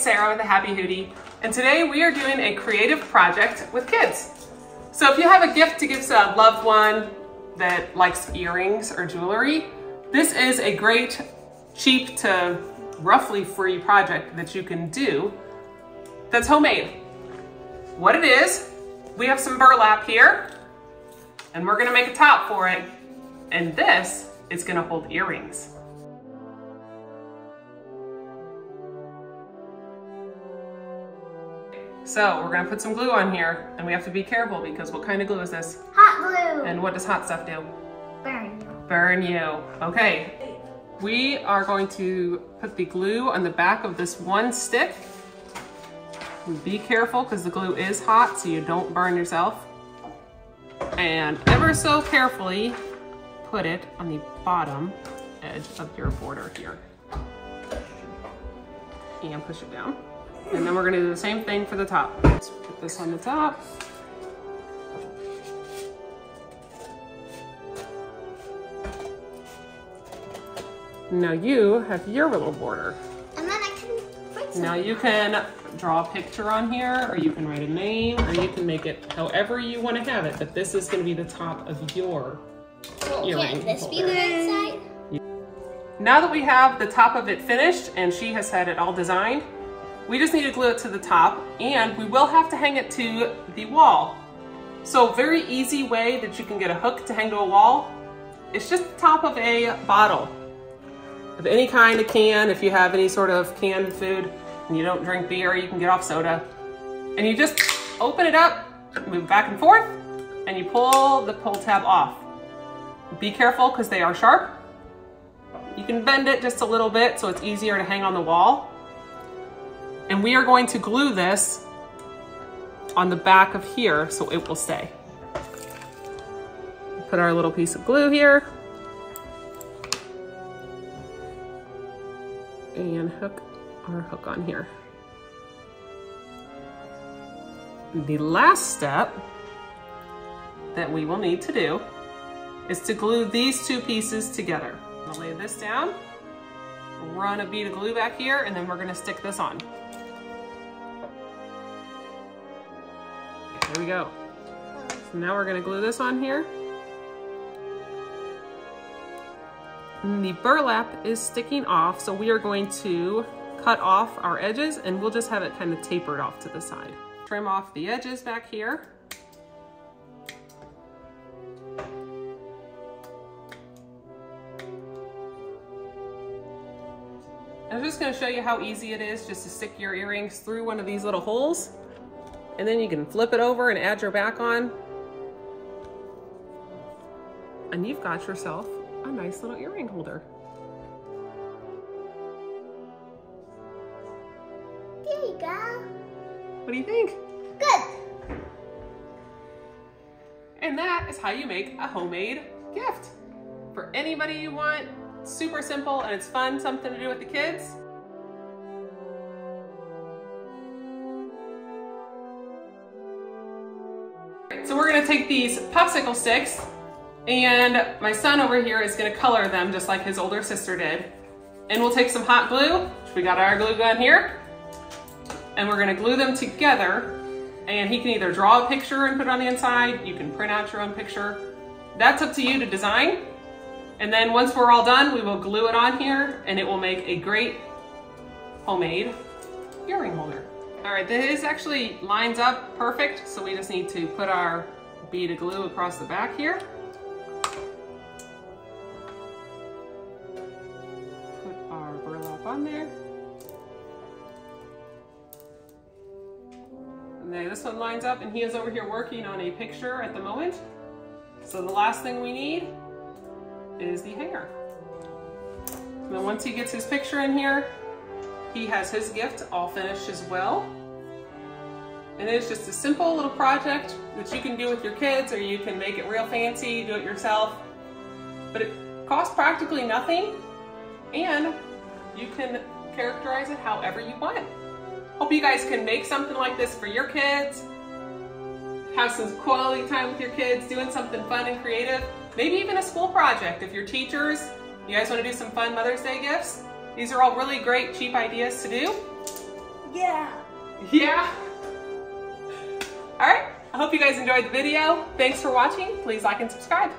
Sarah with the Happy Hootie, and today we are doing a creative project with kids. So if you have a gift to give to a loved one that likes earrings or jewelry, this is a great, cheap to roughly free project that you can do that's homemade. What it is, we have some burlap here, and we're gonna make a top for it, and this is gonna hold earrings. So we're gonna put some glue on here, and we have to be careful because what kind of glue is this? Hot glue. And what does hot stuff do? Burn you. Burn you. Okay. We are going to put the glue on the back of this one stick. Be careful because the glue is hot so you don't burn yourself. And ever so carefully put it on the bottom edge of your border here. And push it down. And then we're gonna do the same thing for the top. Let's put this on the top. Now you have your little border. And then I can write something. Now you can draw a picture on here, or you can write a name, or you can make it however you want to have it, but this is gonna be the top of your earring Can't this be holder. the inside? Now that we have the top of it finished and she has had it all designed, we just need to glue it to the top, and we will have to hang it to the wall. So very easy way that you can get a hook to hang to a wall. It's just the top of a bottle of any kind of can. If you have any sort of canned food and you don't drink beer, you can get off soda. And you just open it up, move back and forth, and you pull the pull tab off. Be careful because they are sharp. You can bend it just a little bit so it's easier to hang on the wall. And we are going to glue this on the back of here so it will stay. Put our little piece of glue here. And hook our hook on here. The last step that we will need to do is to glue these two pieces together. I'll lay this down, run a bead of glue back here, and then we're gonna stick this on. There we go. So now we're gonna glue this on here. And the burlap is sticking off, so we are going to cut off our edges, and we'll just have it kind of tapered off to the side. Trim off the edges back here. I'm just gonna show you how easy it is just to stick your earrings through one of these little holes. And then you can flip it over and add your back on. And you've got yourself a nice little earring holder. There you go. What do you think? Good. And that is how you make a homemade gift for anybody you want. It's super simple and it's fun, something to do with the kids. So we're gonna take these popsicle sticks, and my son over here is gonna color them just like his older sister did. And we'll take some hot glue, which we got our glue gun here, and we're gonna glue them together. And he can either draw a picture and put it on the inside, you can print out your own picture. That's up to you to design. And then once we're all done, we will glue it on here, and it will make a great homemade earring holder. All right, this actually lines up perfect, so we just need to put our bead of glue across the back here. Put our burlap on there. And then this one lines up, and he is over here working on a picture at the moment. So the last thing we need is the hanger. And then once he gets his picture in here, he has his gift all finished as well. And it's just a simple little project that you can do with your kids, or you can make it real fancy, do it yourself. But it costs practically nothing, and you can characterize it however you want. Hope you guys can make something like this for your kids. Have some quality time with your kids, doing something fun and creative. Maybe even a school project if you're teachers. You guys want to do some fun Mother's Day gifts? These are all really great, cheap ideas to do. Yeah. Yeah? All right, I hope you guys enjoyed the video. Thanks for watching. Please like and subscribe.